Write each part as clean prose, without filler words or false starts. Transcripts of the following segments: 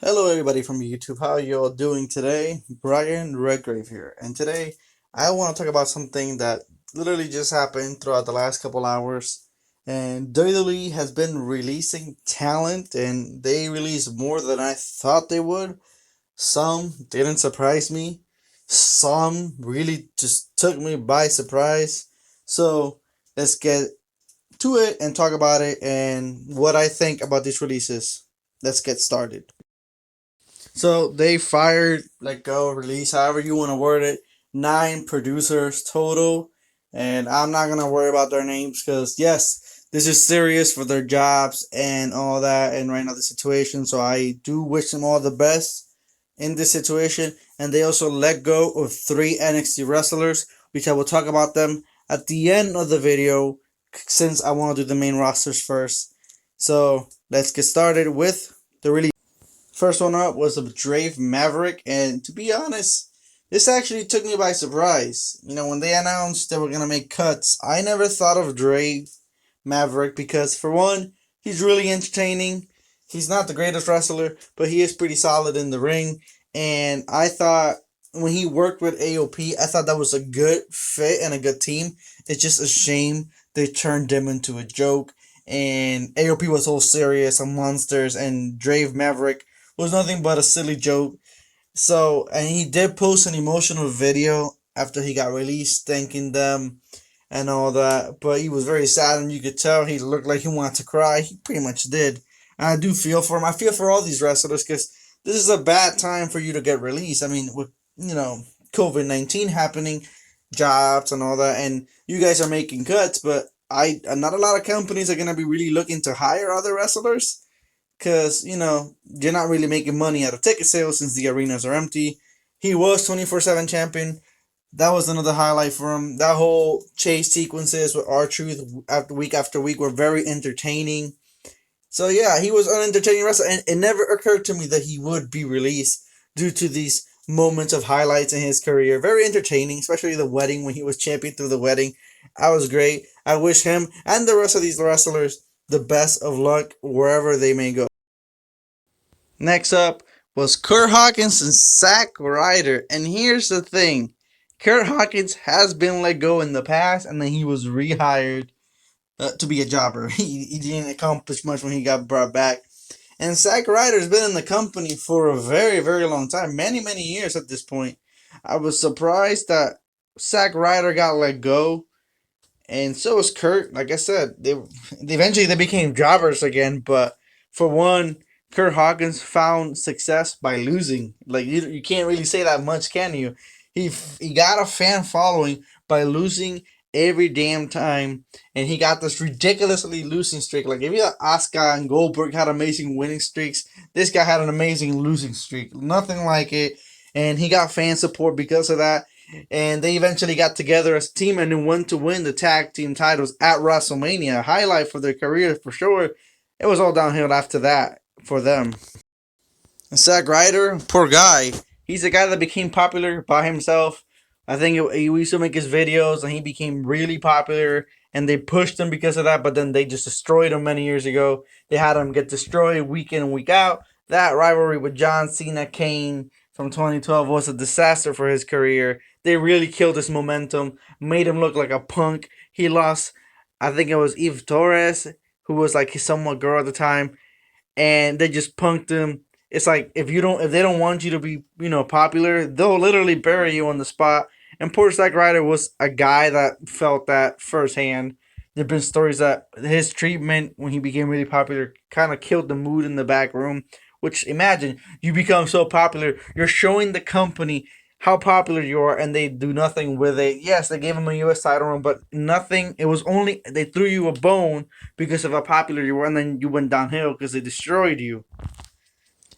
Hello everybody from YouTube, how you all doing today? Brian Redgrave here, and today I want to talk about something that literally just happened throughout the last couple hours. And WWE has been releasing talent, and they released more than I thought they would. Some didn't surprise me, some really just took me by surprise. So let's get to it and talk about it and what I think about these releases. Let's get started. So they fired, let go, release, however you want to word it, 9 producers total. And I'm not going to worry about their names because, yes, this is serious for their jobs and all that, and right now the situation. So I do wish them all the best in this situation. And they also let go of 3 NXT wrestlers, which I will talk about them at the end of the video since I want to do the main rosters first. So let's get started with the release. First one up was the Drave Maverick, and to be honest, this actually took me by surprise. When they announced they were gonna make cuts, I never thought of Drave Maverick because, for one, he's really entertaining. He's not the greatest wrestler, but he is pretty solid in the ring. And I thought when he worked with AOP, I thought that was a good fit and a good team. It's just a shame they turned him into a joke. And AOP was all serious and monsters, and Drave Maverick was nothing but a silly joke. So, and he did post an emotional video after he got released, thanking them and all that. But he was very sad, and you could tell he looked like he wanted to cry. He pretty much did. And I do feel for him. I feel for all these wrestlers because this is a bad time for you to get released. I mean, with COVID-19 happening, jobs and all that, and you guys are making cuts, but not a lot of companies are gonna be really looking to hire other wrestlers because you're not really making money out of ticket sales since the arenas are empty. He was 24/7 champion. That was another highlight for him. That whole chase sequences with R-Truth after week were very entertaining. So yeah, he was an entertaining wrestler, and it never occurred to me that he would be released due to these moments of highlights in his career. Very entertaining, especially the wedding when he was champion through the wedding. That was great. I wish him and the rest of these wrestlers the best of luck wherever they may go. Next up was Kurt Hawkins and Zack Ryder. And here's the thing. Kurt Hawkins has been let go in the past, and then he was rehired to be a jobber. He didn't accomplish much when he got brought back. And Zack Ryder's been in the company for a very, very long time. Many, many years at this point. I was surprised that Zack Ryder got let go. And so was Kurt. Like I said, they eventually they became jobbers again. But for one, Kurt Hawkins found success by losing. Like you can't really say that much, can you? He got a fan following by losing every damn time, and he got this ridiculously losing streak. Like if you had Asuka and Goldberg had amazing winning streaks, this guy had an amazing losing streak. Nothing like it, and he got fan support because of that. And they eventually got together as a team and then went to win the tag team titles at WrestleMania. A highlight for their career for sure. It was all downhill after that for them. And Zack Ryder, poor guy. He's a guy that became popular by himself. I think he used to make his videos and he became really popular, and they pushed him because of that, but then they just destroyed him many years ago. They had him get destroyed week in and week out. That rivalry with John Cena Kane from 2012 was a disaster for his career. They really killed his momentum, made him look like a punk. He lost, I think it was Eve Torres, who was like his somewhat girl at the time, and they just punked him. It's like if they don't want you to be popular, they'll literally bury you on the spot. And poor Zack Ryder was a guy that felt that firsthand. There've been stories that his treatment when he became really popular kind of killed the mood in the back room. Which, imagine you become so popular, you're showing the company how popular you are, and they do nothing with it. Yes, they gave him a U.S. title run, but nothing. It was only they threw you a bone because of how popular you were, and then you went downhill because they destroyed you.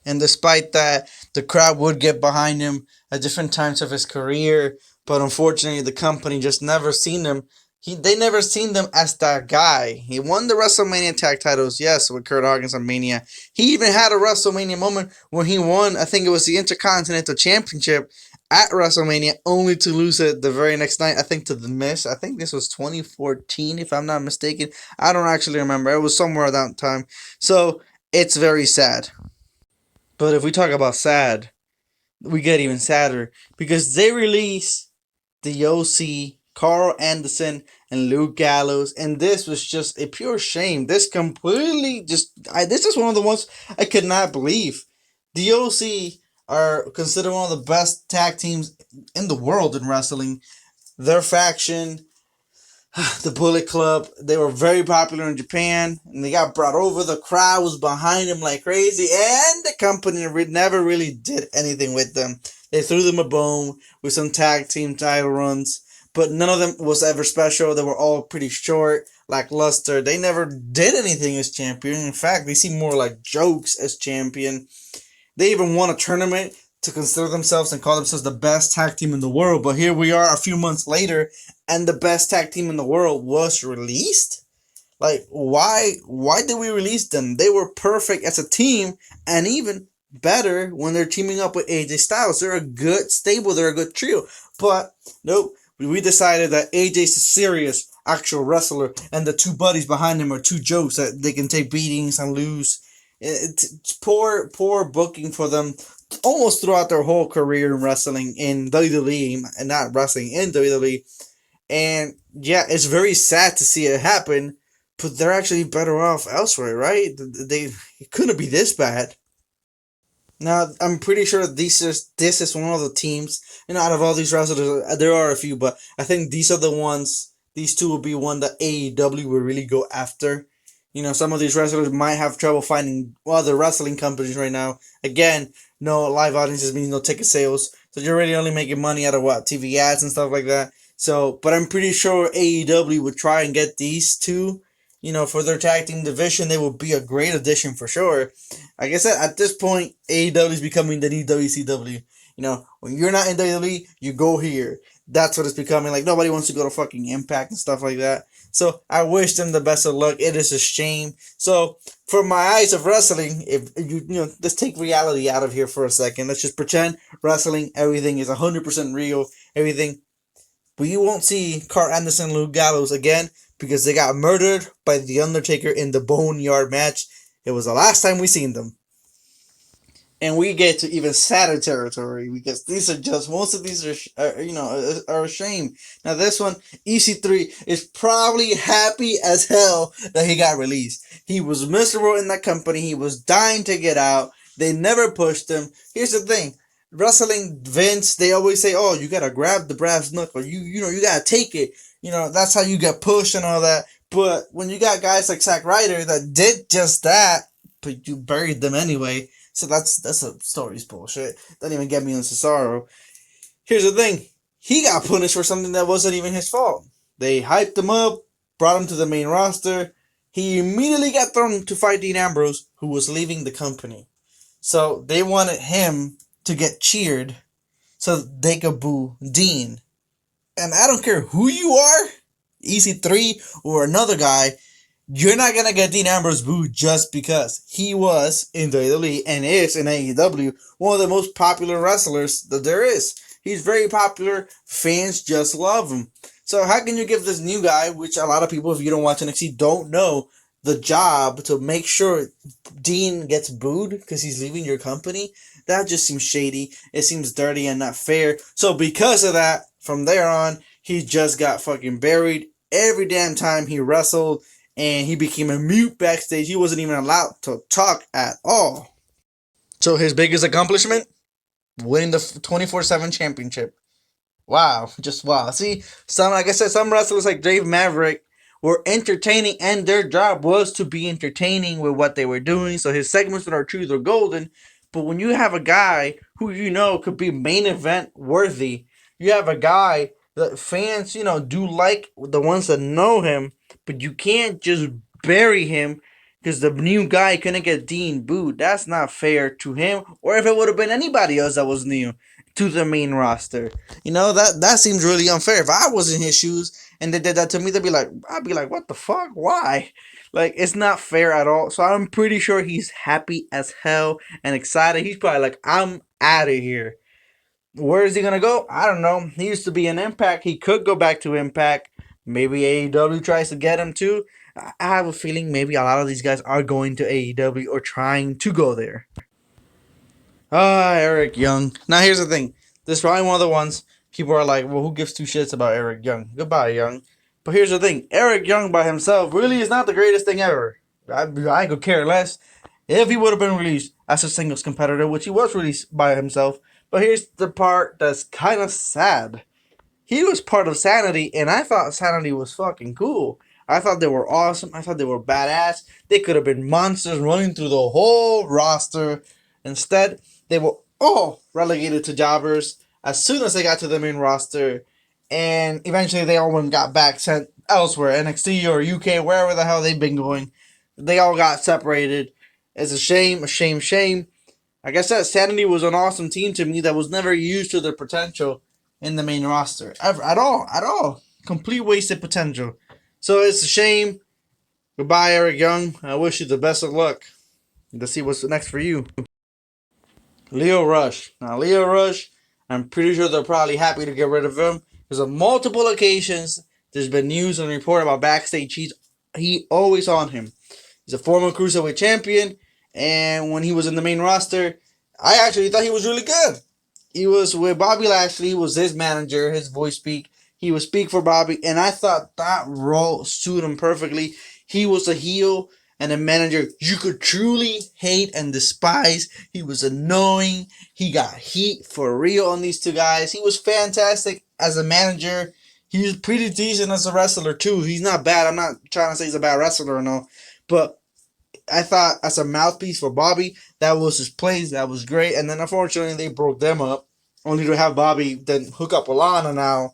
And despite that, the crowd would get behind him at different times of his career, but unfortunately, the company just never seen him. They never seen them as that guy. He won the WrestleMania tag titles, yes, with Kurt Hawkins on Mania. He even had a WrestleMania moment when he won, I think it was the Intercontinental Championship at WrestleMania, only to lose it the very next night, I think, to The Miz. I think this was 2014, if I'm not mistaken. I don't actually remember. It was somewhere around that time. So, it's very sad. But if we talk about sad, we get even sadder because they release the OC, Carl Anderson, and Luke Gallows, and this was just a pure shame. This completely this is one of the ones I could not believe. The OC are considered one of the best tag teams in the world in wrestling. Their faction, the Bullet Club, they were very popular in Japan, and they got brought over. The crowd was behind them like crazy, and the company never really did anything with them. They threw them a bone with some tag team title runs, but none of them was ever special. They were all pretty short, lackluster. They never did anything as champion. In fact, they seem more like jokes as champion. They even won a tournament to consider themselves and call themselves the best tag team in the world. But here we are a few months later, and the best tag team in the world was released. Like, why did we release them? They were perfect as a team, and even better when they're teaming up with AJ Styles. They're a good stable. They're a good trio. But nope, we decided that AJ's a serious actual wrestler, and the two buddies behind him are two jokes that they can take beatings and lose. It's poor booking for them almost throughout their whole career in wrestling in WWE, and not wrestling in WWE. And yeah, it's very sad to see it happen, but they're actually better off elsewhere, right? They it couldn't be this bad. Now I'm pretty sure this is one of the teams, and out of all these wrestlers, there are a few, but I think these are the ones. These two will be one that AEW will really go after. Some of these wrestlers might have trouble finding other wrestling companies right now. Again, no live audiences means no ticket sales, so you're really only making money out of what TV ads and stuff like that. So, but I'm pretty sure AEW would try and get these two. For their tag team division, they would be a great addition for sure. Like I said, at this point, AEW is becoming the new WCW. When you're not in WWE, you go here. That's what it's becoming. Like, nobody wants to go to fucking Impact and stuff like that. So I wish them the best of luck. It is a shame. So for my eyes of wrestling, if let's take reality out of here for a second. Let's just pretend wrestling, everything is 100% real. Everything. But you won't see Carl Anderson and Luke Gallows again because they got murdered by The Undertaker in the Boneyard match. It was the last time we seen them. And we get to even sadder territory because these are just most of these are a shame. Now this one, EC3 is probably happy as hell that he got released. He was miserable in that company. He was dying to get out. They never pushed him. Here's the thing. Wrestling Vince, they always say, "Oh, you gotta grab the brass knuckle. You gotta take it. That's how you get pushed and all that." But when you got guys like Zack Ryder that did just that, but you buried them anyway. So that's a story's bullshit. Don't even get me on Cesaro. Here's the thing. He got punished for something that wasn't even his fault. They hyped him up, brought him to the main roster. He immediately got thrown to fight Dean Ambrose, who was leaving the company. So they wanted him to get cheered so they could boo Dean. And I don't care who you are, EC3 or another guy, you're not gonna get Dean Ambrose booed just because he was in WWE and is in AEW one of the most popular wrestlers that there is. He's very popular. Fans just love him. So how can you give this new guy, which a lot of people, if you don't watch NXT, don't know, the job to make sure Dean gets booed because he's leaving your company? That just seems shady. It seems dirty and not fair. So because of that, from there on, he just got fucking buried every damn time he wrestled. And he became a mute backstage. He wasn't even allowed to talk at all. So his biggest accomplishment? Winning the 24/7 championship. Wow, just wow. See, like I said, some wrestlers like Dave Maverick were entertaining, and their job was to be entertaining with what they were doing. So his segments with our truth are golden. But when you have a guy who could be main event worthy, you have a guy that fans do like, the ones that know him, but you can't just bury him because the new guy couldn't get Dean booed. That's not fair to him, or if it would have been anybody else that was new to the main roster. That seems really unfair. If I was in his shoes and they did that to me, I'd be like, what the fuck? Why? Like, it's not fair at all. So I'm pretty sure he's happy as hell and excited. He's probably like, I'm out of here. Where is he gonna go? I don't know. He used to be in Impact. He could go back to Impact. Maybe AEW tries to get him too. I have a feeling maybe a lot of these guys are going to AEW or trying to go there. Eric Young. Now here's the thing. This is probably one of the ones people are like, well, who gives two shits about Eric Young? Goodbye, Young. But here's the thing. Eric Young by himself really is not the greatest thing ever. I could care less if he would have been released as a singles competitor, which he was released by himself. But here's the part that's kind of sad. He was part of Sanity, and I thought Sanity was fucking cool. I thought they were awesome. I thought they were badass. They could have been monsters running through the whole roster. Instead, they were all relegated to jobbers as soon as they got to the main roster. And eventually, they all got back sent elsewhere, NXT or UK, wherever the hell they've been going. They all got separated. It's a shame, a shame, shame. Like I said, Sanity was an awesome team to me that was never used to their potential in the main roster. Ever, at all, at all. Complete wasted potential. So it's a shame. Goodbye, Eric Young. I wish you the best of luck. Let's see what's next for you. Lio Rush. Now, Lio Rush, I'm pretty sure they're probably happy to get rid of him. Because on multiple occasions, there's been news and report about backstage. He always on him. He's a former Cruiserweight champion. And when he was in the main roster, I actually thought he was really good. He was with Bobby Lashley. He was his manager, his voice speak. He would speak for Bobby, and I thought that role suited him perfectly. He was a heel and a manager you could truly hate and despise. He was annoying. He got heat for real on these two guys. He was fantastic as a manager. He was pretty decent as a wrestler, too. He's not bad. I'm not trying to say he's a bad wrestler or no, but I thought as a mouthpiece for Bobby, that was his place. That was great. And then unfortunately, they broke them up, only to have Bobby then hook up with Lana now.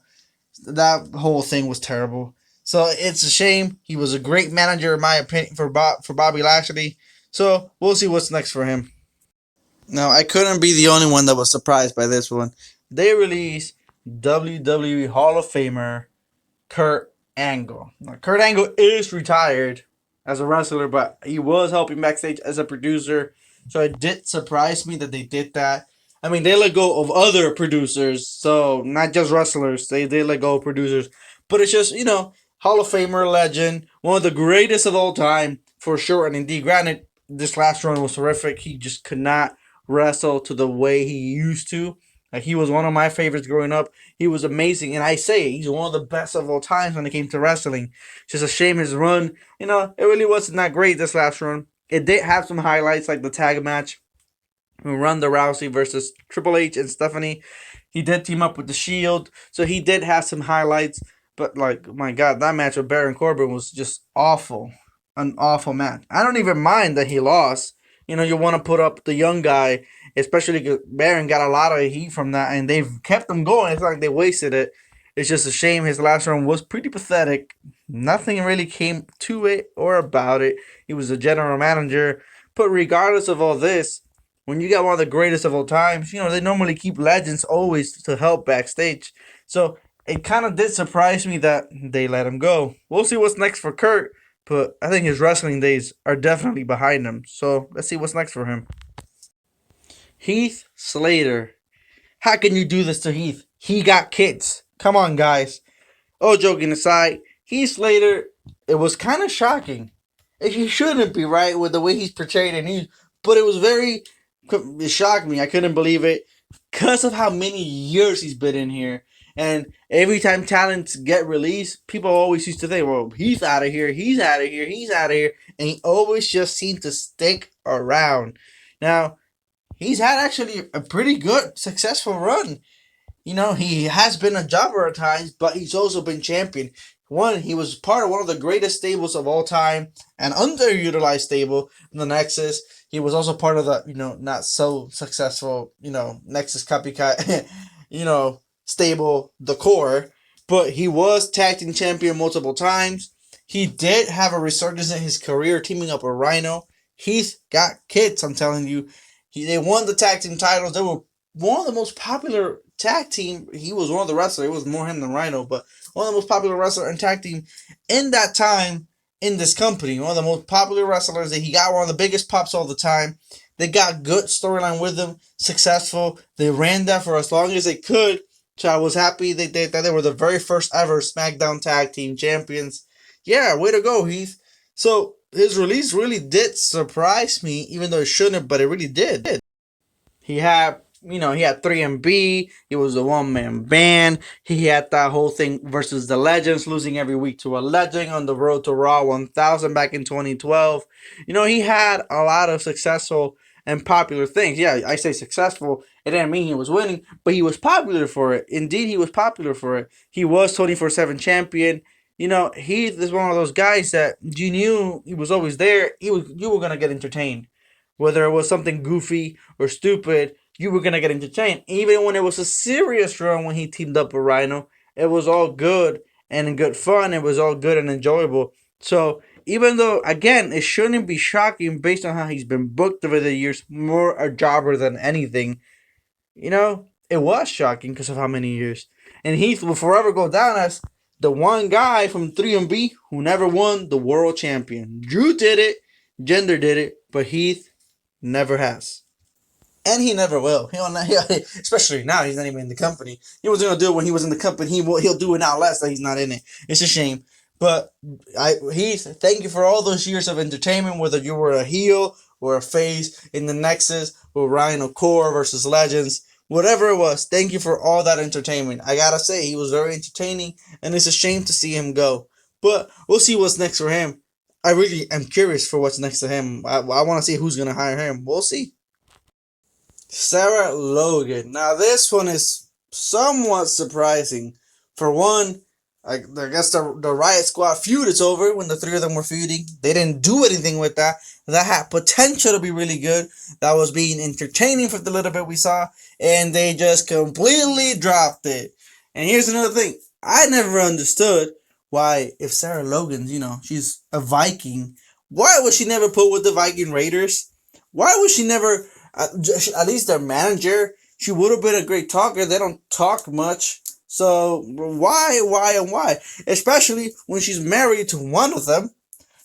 That whole thing was terrible. So it's a shame. He was a great manager, in my opinion, for Bobby Lashley. So we'll see what's next for him. Now, I couldn't be the only one that was surprised by this one. They released WWE Hall of Famer Kurt Angle. Now, Kurt Angle is retired as a wrestler, but he was helping backstage as a producer. So it did surprise me that they did that. I mean, they let go of other producers, so not just wrestlers. They did let go of producers. But it's just, Hall of Famer, legend, one of the greatest of all time, for sure. And indeed, granted, this last run was horrific. He just could not wrestle to the way he used to. Like, he was one of my favorites growing up. He was amazing. And I say he's one of the best of all times when it came to wrestling. It's just a shame his run, it really wasn't that great this last run. It did have some highlights like the tag match. Ronda Rousey versus Triple H and Stephanie. He did team up with the Shield. So he did have some highlights. But, my God, that match with Baron Corbin was just awful. An awful match. I don't even mind that he lost. You want to put up the young guy, especially because Baron got a lot of heat from that, and they've kept him going. It's not like they wasted it. It's just a shame his last run was pretty pathetic. Nothing really came to it or about it. He was a general manager. But regardless of all this, when you got one of the greatest of all times, they normally keep legends always to help backstage. So it kind of did surprise me that they let him go. We'll see what's next for Kurt, but I think his wrestling days are definitely behind him. So let's see what's next for him. Heath Slater. How can you do this to Heath? He got kids. Come on, guys. Oh, joking aside, Heath Slater, it was kind of shocking. He shouldn't be, right, with the way he's portrayed in news, but it shocked me. I couldn't believe it because of how many years he's been in here. And every time talents get released, people always used to think, well, he's out of here, he's out of here, he's out of here. And he always just seemed to stick around. Now, he's had actually a pretty good, successful run. He has been a jobber at times, but he's also been champion. He was part of one of the greatest stables of all time, an underutilized stable, the Nexus. He was also part of the, not so successful, Nexus copycat, stable, the core. But he was tag team champion multiple times. He did have a resurgence in his career, teaming up with Rhino. He's got kids, I'm telling you. They won the tag team titles. They were one of the most popular tag team. He was one of the wrestlers. It was more him than Rhino, but one of the most popular wrestlers in tag team in that time in this company. One of the most popular wrestlers. That he got one of the biggest pops all the time. They got good storyline with him, successful. They ran that for as long as they could. So I was happy that they were the very first ever SmackDown Tag Team Champions. Yeah, way to go, Heath. So his release really did surprise me, even though it shouldn't, but it really did. He had 3MB. He was a one-man band. He had that whole thing versus the Legends, losing every week to a Legend on the road to Raw 1000 back in 2012. He had a lot of successful and popular things. Yeah, I say successful. It didn't mean he was winning, but he was popular for it. Indeed, he was popular for it. He was 24/7 champion. He is one of those guys that you knew he was always there. You were gonna get entertained, whether it was something goofy or stupid. You were gonna get entertained, even when it was a serious run when he teamed up with Rhino. It was all good and in good fun. It was all good and enjoyable. So even though again it shouldn't be shocking based on how he's been booked over the years, more a jobber than anything. It was shocking because of how many years. And Heath will forever go down as the one guy from 3MB who never won the world champion. Drew did it, Gender did it, but Heath never has. And he never will. Especially now, he's not even in the company. He was gonna do it when he was in the company. He'll do it now less that he's not in it. It's a shame. But Heath, thank you for all those years of entertainment, whether you were a heel or a face in the Nexus or Rhino Core versus Legends, whatever it was. Thank you for all that entertainment. I gotta say, he was very entertaining, and it's a shame to see him go. But we'll see what's next for him. I really am curious for what's next to him. I want to see who's gonna hire him. We'll see. Sarah Logan. Now, this one is somewhat surprising. For one, I guess the Riot Squad feud is over when the three of them were feuding. They didn't do anything with that. That had potential to be really good. That was being entertaining for the little bit we saw. And they just completely dropped it. And here's another thing. I never understood why, if Sarah Logan's, she's a Viking, why was she never put with the Viking Raiders? Why was she never at least their manager? She would have been a great talker. They don't talk much. So why? Especially when she's married to one of them.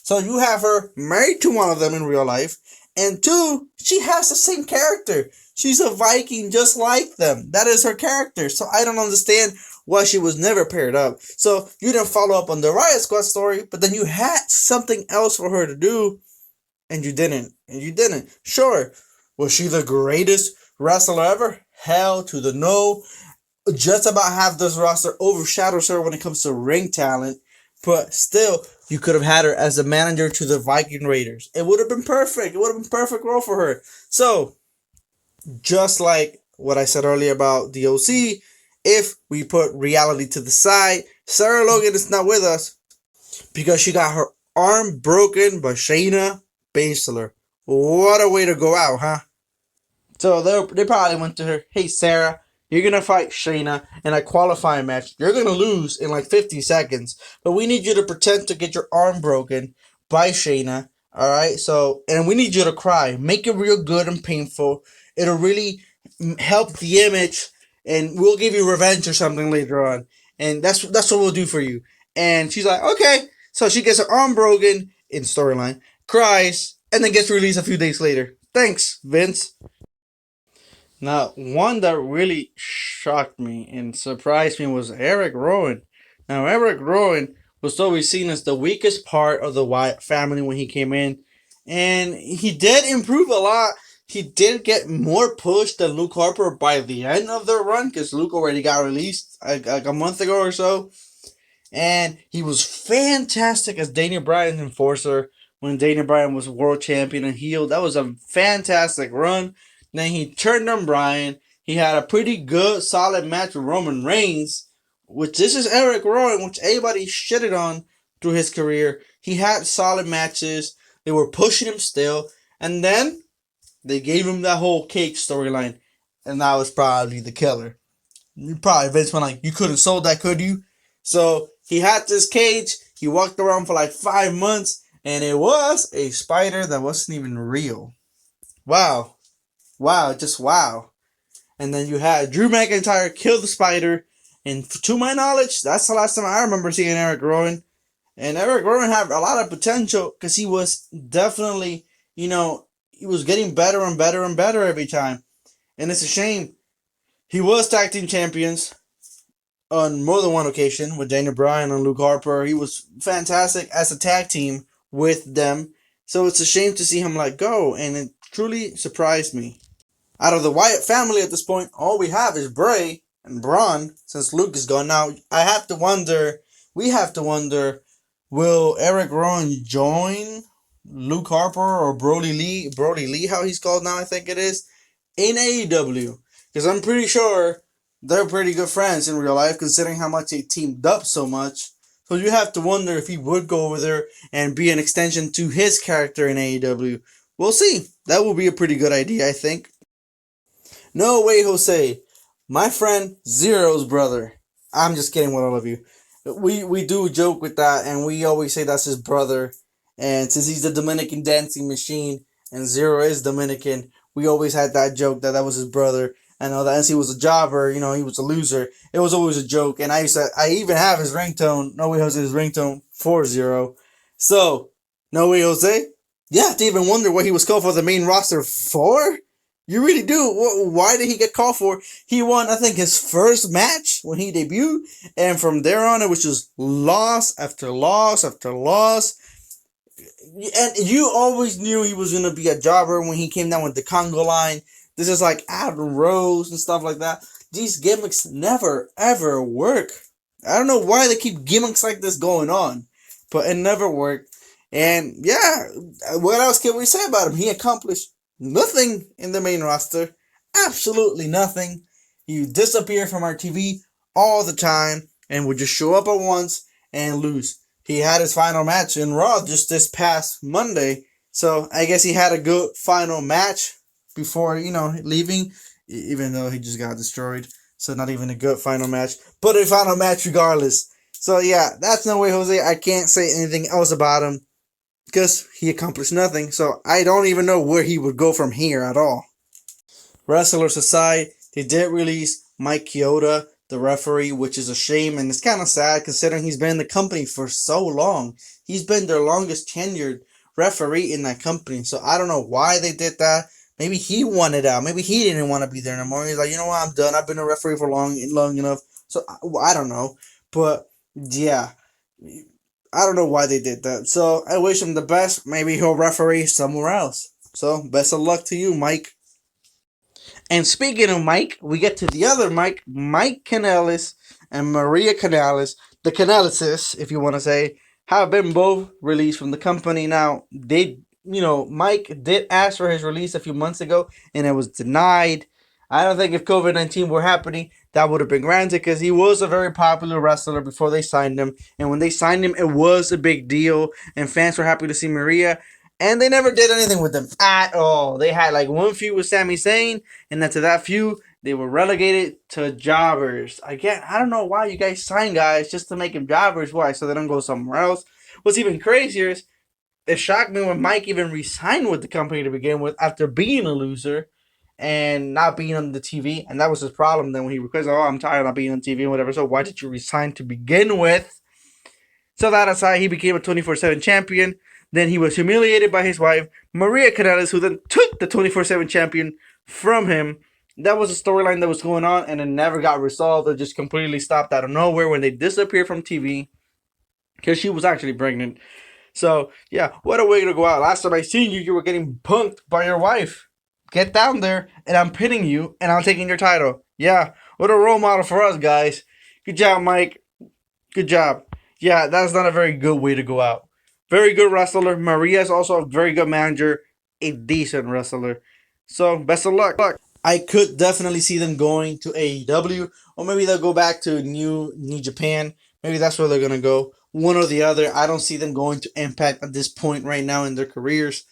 So you have her married to one of them in real life. And two, she has the same character. She's a Viking just like them. That is her character. So I don't understand why she was never paired up. So you didn't follow up on the Riot Squad story, but then you had something else for her to do, and you didn't. Sure, was she the greatest wrestler ever? Hell to the no. Just about half this roster overshadows her when it comes to ring talent. But still, you could have had her as a manager to the Viking Raiders. It would have been perfect. It would have been perfect role for her. So, just like what I said earlier about the OC, if we put reality to the side, Sarah Logan is not with us because she got her arm broken by Shayna Baszler. What a way to go out, huh? So they probably went to her, hey Sarah, you're going to fight Shayna in a qualifying match. You're going to lose in like 50 seconds, but we need you to pretend to get your arm broken by Shayna. All right, so, and we need you to cry. Make it real good and painful. It'll really help the image, and we'll give you revenge or something later on. And that's what we'll do for you. And she's like, okay. So she gets her arm broken in storyline, cries, and then gets released a few days later. Thanks, Vince. Now, one that really shocked me and surprised me was Eric Rowan. Now, Eric Rowan was always seen as the weakest part of the Wyatt family when he came in, and he did improve a lot. He did get more push than Luke Harper by the end of their run because Luke already got released like a month ago or so. And he was fantastic as Daniel Bryan's enforcer when Daniel Bryan was world champion and heel. That was a fantastic run. Then he turned on Bryan. He had a pretty good, solid match with Roman Reigns, which this is Eric Rowan, which everybody shitted on through his career. He had solid matches. They were pushing him still. And then they gave him that whole cake storyline. And that was probably the killer. You probably, Vince went like, you couldn't have sold that, could you? So he had this cage. He walked around for like 5 months. And it was a spider that wasn't even real. Wow. Wow, just wow. And then you had Drew McIntyre kill the spider. And to my knowledge, that's the last time I remember seeing Eric Rowan. And Eric Rowan had a lot of potential because he was definitely, he was getting better and better and better every time. And it's a shame. He was tag team champions on more than one occasion with Daniel Bryan and Luke Harper. He was fantastic as a tag team with them. So it's a shame to see him let go. And it truly surprised me. Out of the Wyatt family at this point, all we have is Bray and Braun. Since Luke is gone now, I have to wonder. We have to wonder: will Eric Rowan join Luke Harper or Brody Lee? Brody Lee, how he's called now, I think it is, in AEW. Because I'm pretty sure they're pretty good friends in real life, considering how much they teamed up so much. So you have to wonder if he would go over there and be an extension to his character in AEW. We'll see. That will be a pretty good idea, I think. No way, Jose. My friend Zero's brother. I'm just kidding with all of you. We do joke with that, and we always say that's his brother. And since he's the Dominican dancing machine, and Zero is Dominican, we always had that joke that that was his brother. And all that. As he was a jobber, he was a loser. It was always a joke. And I even have his ringtone. No way, Jose, his ringtone for Zero. So, no way, Jose. You have to even wonder what he was called for the main roster for. You really do. Why did he get called for? He won, I think, his first match when he debuted, and from there on, it was just loss after loss after loss. And you always knew he was gonna be a jobber when he came down with the Congo line. This is like Adam Rose and stuff like that. These gimmicks never ever work. I don't know why they keep gimmicks like this going on, but it never worked. And yeah, what else can we say about him? He accomplished nothing in the main roster. Absolutely nothing. He disappeared from our TV all the time and would just show up at once and lose. He had his final match in Raw just this past Monday. So I guess he had a good final match before, leaving, even though he just got destroyed. So not even a good final match, but a final match regardless. So yeah, that's No Way Jose. I can't say anything else about him because he accomplished nothing. So I don't even know where he would go from here at all. Wrestlers aside, they did release Mike Chioda, the referee, which is a shame, and it's kind of sad considering he's been in the company for so long. He's been their longest tenured referee in that company. So I don't know why they did that. Maybe he wanted out. Maybe he didn't want to be there no more. He's like, you know what, I'm done. I've been a referee for long enough. So I don't know. But yeah, I don't know why they did that. So I wish him the best. Maybe he'll referee somewhere else. So best of luck to you, Mike. And speaking of Mike, we get to the other Mike, Mike Canales and Maria Canales, the Canaleses, if you want to say, have been both released from the company. Now, Mike did ask for his release a few months ago, and it was denied. I don't think if COVID-19 were happening, that would have been granted because he was a very popular wrestler before they signed him. And when they signed him, it was a big deal, and fans were happy to see Maria. And they never did anything with them at all. They had like one feud with Sami Zayn, and then to that feud, they were relegated to jobbers. Again, I don't know why you guys sign guys just to make them jobbers. Why? So they don't go somewhere else. What's even crazier is it shocked me when Mike even resigned with the company to begin with after being a loser and not being on the TV. And that was his problem then when he requested, oh, I'm tired of not being on TV and whatever. So why did you resign to begin with? So that aside, he became a 24/7 champion. Then he was humiliated by his wife, Maria Canales, who then took the 24/7 champion from him. That was a storyline that was going on, and it never got resolved. It just completely stopped out of nowhere when they disappeared from TV because she was actually pregnant. So, yeah, what a way to go out. Last time I seen you, you were getting punked by your wife. Get down there, and I'm pinning you, and I'm taking your title. Yeah, what a role model for us, guys. Good job, Mike. Good job. Yeah, that's not a very good way to go out. Very good wrestler. Maria is also a very good manager, a decent wrestler. So, best of luck. I could definitely see them going to AEW, or maybe they'll go back to New Japan. Maybe that's where they're gonna go. One or the other. I don't see them going to Impact at this point right now in their careers.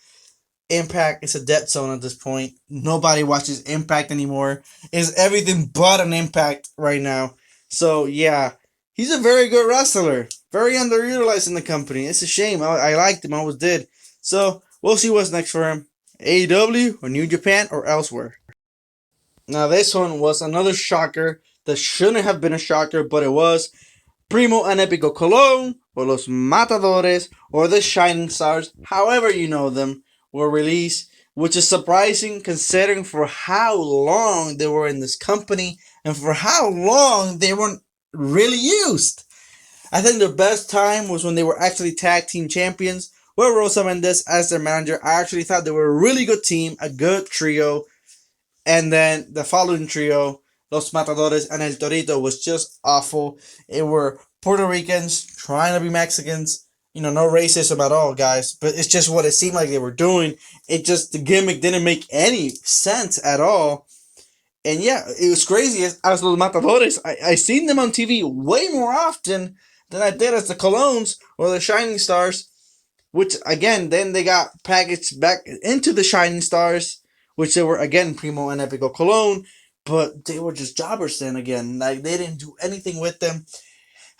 Impact is a dead zone at this point. Nobody watches Impact anymore. It's everything but an Impact right now. So yeah, he's a very good wrestler. Very underutilized in the company. It's a shame. I liked him. I always did. So we'll see what's next for him. AEW or New Japan or elsewhere. Now this one was another shocker that shouldn't have been a shocker, but it was. Primo and Epico Colon, or Los Matadores, or the Shining Stars, however you know them, were released, which is surprising considering for how long they were in this company and for how long they weren't really used. I think their best time was when they were actually tag team champions, with Rosa Mendes as their manager. I actually thought they were a really good team, a good trio, And then the following trio, Los Matadores and El Torito, was just awful. It were Puerto Ricans trying to be Mexicans. No racism at all, guys. But it's just what it seemed like they were doing. It just, the gimmick didn't make any sense at all. And yeah, it was crazy as Los Matadores. I seen them on TV way more often than I did as the Colognes or the Shining Stars. Which again, then they got packaged back into the Shining Stars, which they were again Primo and Epico Cologne, but they were just jobbers then again. Like they didn't do anything with them.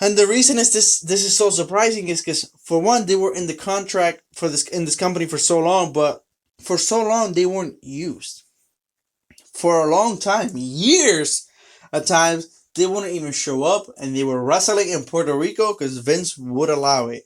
And the reason is this is so surprising is because for one, they were in the contract for this in this company for so long, but for so long they weren't used. For a long time, years at times, they wouldn't even show up and they were wrestling in Puerto Rico because Vince would allow it.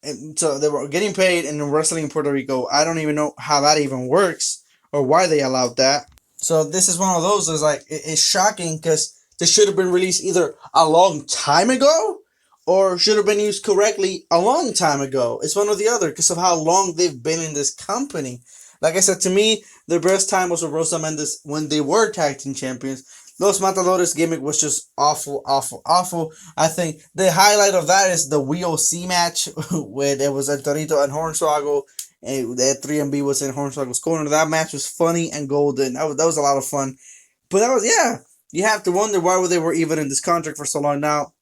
And so they were getting paid and wrestling in Puerto Rico. I don't even know how that even works or why they allowed that. So this is one of those that's like it's shocking because this should have been released either a long time ago or should have been used correctly a long time ago. It's one or the other because of how long they've been in this company. Like I said, to me, their best time was with Rosa Mendes when they were tag team champions. Los Matadores gimmick was just awful, awful, awful. I think the highlight of that is the WOC match where there was El Torito and Hornswoggle, and that 3MB was in Hornswoggle's corner. That match was funny and golden. That was a lot of fun. But that was, yeah, you have to wonder why they were even in this contract for so long. Now,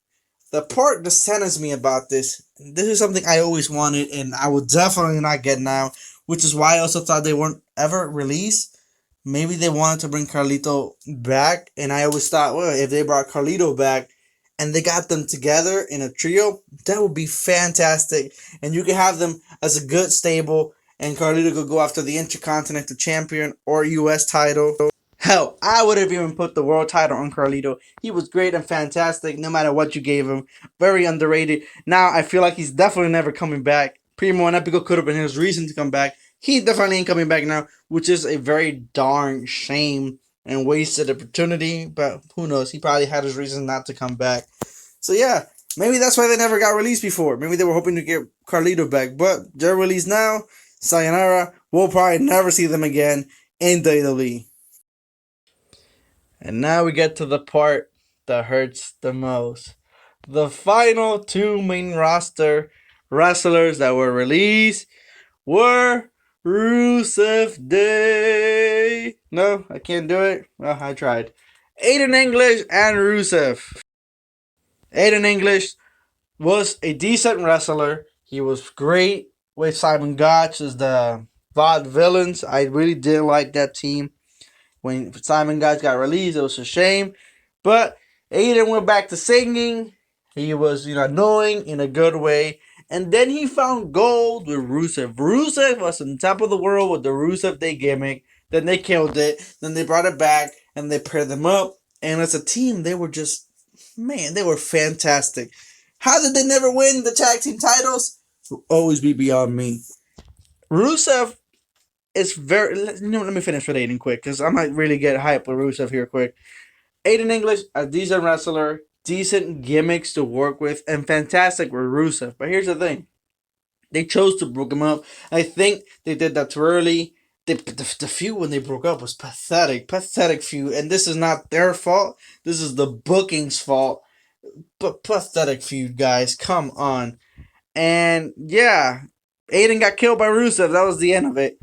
the part that saddens me about this is something I always wanted and I will definitely not get now, which is why I also thought they weren't ever released. Maybe they wanted to bring Carlito back, and I always thought, well, if they brought Carlito back and they got them together in a trio, that would be fantastic. And you could have them as a good stable, and Carlito could go after the Intercontinental Champion or US title. Hell, I would have even put the world title on Carlito. He was great and fantastic no matter what you gave him. Very underrated. Now, I feel like he's definitely never coming back. Primo and Epico could have been his reason to come back. He definitely ain't coming back now, which is a very darn shame and wasted opportunity. But who knows? He probably had his reasons not to come back. So yeah, maybe that's why they never got released before. Maybe they were hoping to get Carlito back. But they're released now. Sayonara. We'll probably never see them again in WWE. And now we get to the part that hurts the most. The final two main roster wrestlers that were released were Rusev Day. No, I can't do it. Well, I tried. Aiden English and Rusev. Aiden English was a decent wrestler. He was great with Simon Gotch as the Vaude Villains. I really did like that team. When Simon Gotch got released, it was a shame. But Aiden went back to singing. He was, annoying in a good way. And then he found gold with Rusev. Rusev was on top of the world with the Rusev Day gimmick. Then they killed it. Then they brought it back and they paired them up. And as a team, they were just, man, they were fantastic. How did they never win the tag team titles? Will always be beyond me. Rusev is very. Let me finish with Aiden quick because I might really get hyped with Rusev here quick. Aiden English, a decent wrestler, decent gimmicks to work with, and fantastic with Rusev. But here's the thing. They chose to break him up. I think they did that too early. The feud when they broke up was pathetic. Pathetic feud. And this is not their fault. This is the booking's fault. But pathetic feud, guys. Come on. And yeah, Aiden got killed by Rusev. That was the end of it.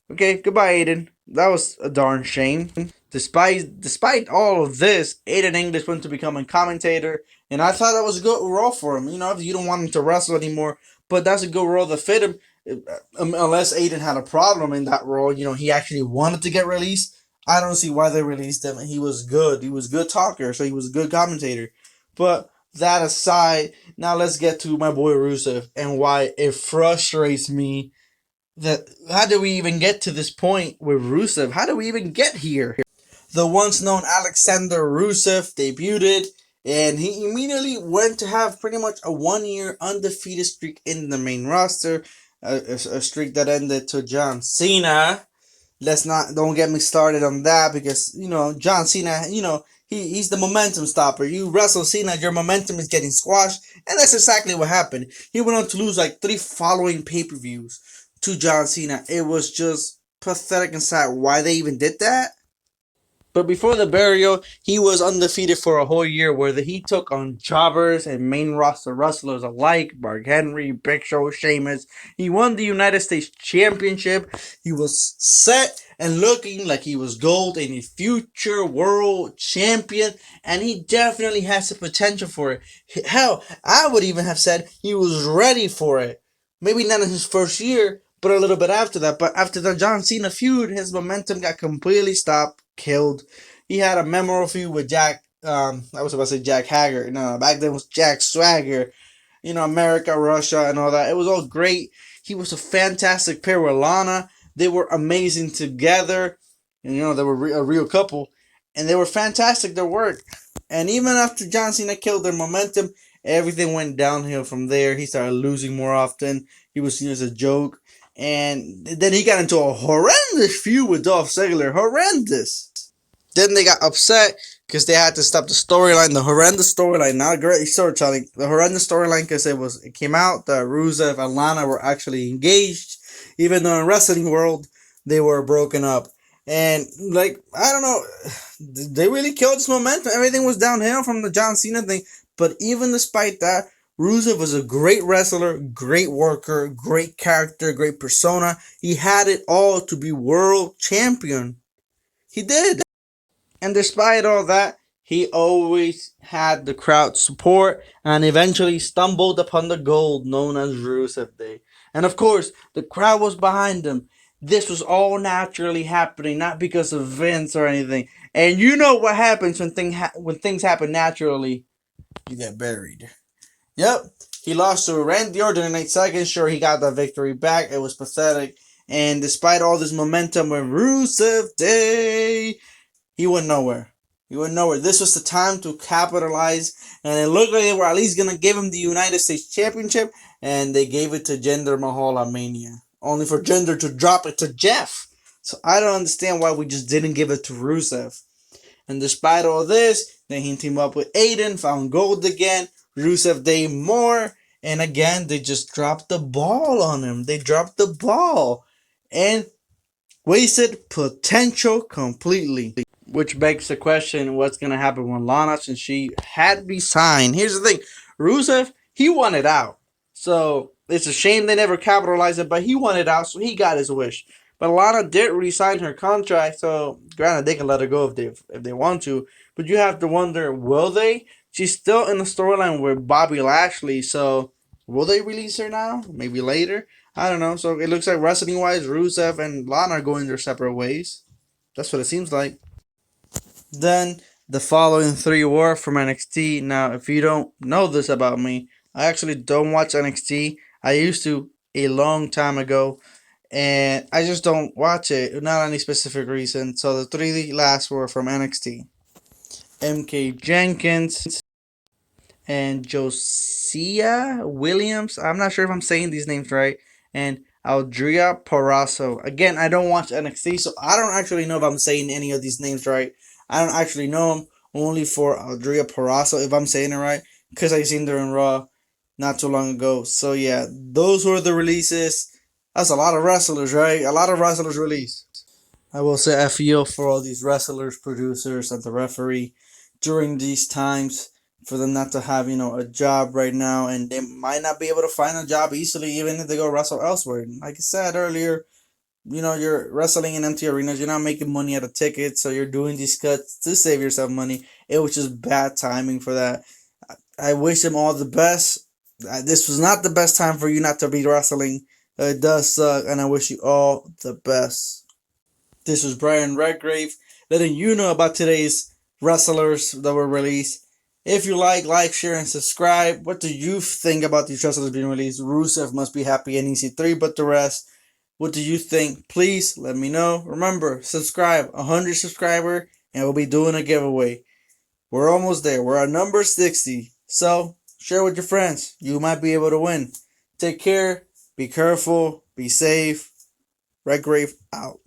Okay, goodbye, Aiden. That was a darn shame. Despite all of this, Aiden English went to become a commentator, and I thought that was a good role for him. If you don't want him to wrestle anymore, but that's a good role that fit him. Unless Aiden had a problem in that role, he actually wanted to get released. I don't see why they released him. He was good. He was a good talker, so he was a good commentator. But that aside, now let's get to my boy Rusev and why it frustrates me that how did we even get to this point with Rusev? How did we even get here? The once known Alexander Rusev debuted, and he immediately went to have pretty much a 1 year undefeated streak in the main roster, a streak that ended to John Cena. Don't get me started on that because John Cena, he's the momentum stopper. You wrestle Cena, your momentum is getting squashed, and that's exactly what happened. He went on to lose like 3 following pay-per-views to John Cena. It was just pathetic and sad why they even did that. But before the burial, he was undefeated for a whole year, where he took on jobbers and main roster wrestlers alike, Mark Henry, Big Show, Sheamus. He won the United States Championship. He was set and looking like he was gold and a future world champion, and he definitely has the potential for it. Hell, I would even have said he was ready for it. Maybe not in his first year, but a little bit after that. But after the John Cena feud, his momentum got completely stopped, killed. He had a memorable feud with Jack. I was about to say Jack Hager. No, back then it was Jack Swagger. America, Russia, and all that. It was all great. He was a fantastic pair with Lana. They were amazing together. And, they were a real couple. And they were fantastic, their work. And even after John Cena killed their momentum, everything went downhill from there. He started losing more often. He was seen as a joke. And then he got into a horrendous feud with Dolph Ziggler. Horrendous. Then they got upset because they had to stop the storyline, the horrendous storyline, not great storytelling, the horrendous storyline because it came out that Rusev and Lana were actually engaged, even though in wrestling world they were broken up. And I don't know, they really killed this momentum. Everything was downhill from the John Cena thing. But even despite that, Rusev was a great wrestler, great worker, great character, great persona. He had it all to be world champion. He did. And despite all that, he always had the crowd support and eventually stumbled upon the gold known as Rusev Day. And of course, the crowd was behind him. This was all naturally happening, not because of Vince or anything. And you know what happens when things happen naturally? You get buried. Yep, he lost to Randy Orton in 8 seconds. Sure, he got that victory back. It was pathetic. And despite all this momentum with Rusev Day, he went nowhere. He went nowhere. This was the time to capitalize, and it looked like they were at least going to give him the United States Championship, and they gave it to Jinder Mahal at Mania, only for Jinder to drop it to Jeff. So I don't understand why we just didn't give it to Rusev. And despite all this, then he teamed up with Aiden, found gold again, Rusev Day more, and again, they just dropped the ball on him. They dropped the ball and wasted potential completely. Which begs the question, what's going to happen when Lana, since she had resigned? Here's the thing. Rusev, he wanted out. So it's a shame they never capitalized it, but he wanted out, so he got his wish. But Lana did resign her contract, so granted, they can let her go if they want to. But you have to wonder, will they? She's still in the storyline with Bobby Lashley, so will they release her now? Maybe later? I don't know. So it looks like wrestling-wise, Rusev and Lana are going their separate ways. That's what it seems like. Then the following three were from NXT. Now, if you don't know this about me, I actually don't watch NXT. I used to a long time ago, and I just don't watch it, not any specific reason. So the three last were from NXT. MK Jenkins and Josiah Williams. I'm not sure if I'm saying these names right. And Aldria Parasso. Again, I don't watch NXT, so I don't actually know if I'm saying any of these names right. I don't actually know them, only for Aldria Parasso, if I'm saying it right, because I seen her in Raw not too long ago. So yeah, those were the releases. That's a lot of wrestlers, right? A lot of wrestlers released. I will say I feel for all these wrestlers, producers, and the referee during these times, for them not to have, a job right now, and they might not be able to find a job easily even if they go wrestle elsewhere. Like I said earlier, you're wrestling in empty arenas, you're not making money at a ticket, so you're doing these cuts to save yourself money. It was just bad timing for that. I wish them all the best. This was not the best time for you not to be wrestling. It does suck, and I wish you all the best. This was Brian Redgrave letting you know about today's wrestlers that were released. If you like, share, and subscribe. What do you think about these wrestlers being released? Rusev must be happy in EC3, but the rest, what do you think? Please let me know. Remember, subscribe. 100 subscriber, and we'll be doing a giveaway. We're almost there. We're at number 60. So, share with your friends. You might be able to win. Take care. Be careful. Be safe. Redgrave out.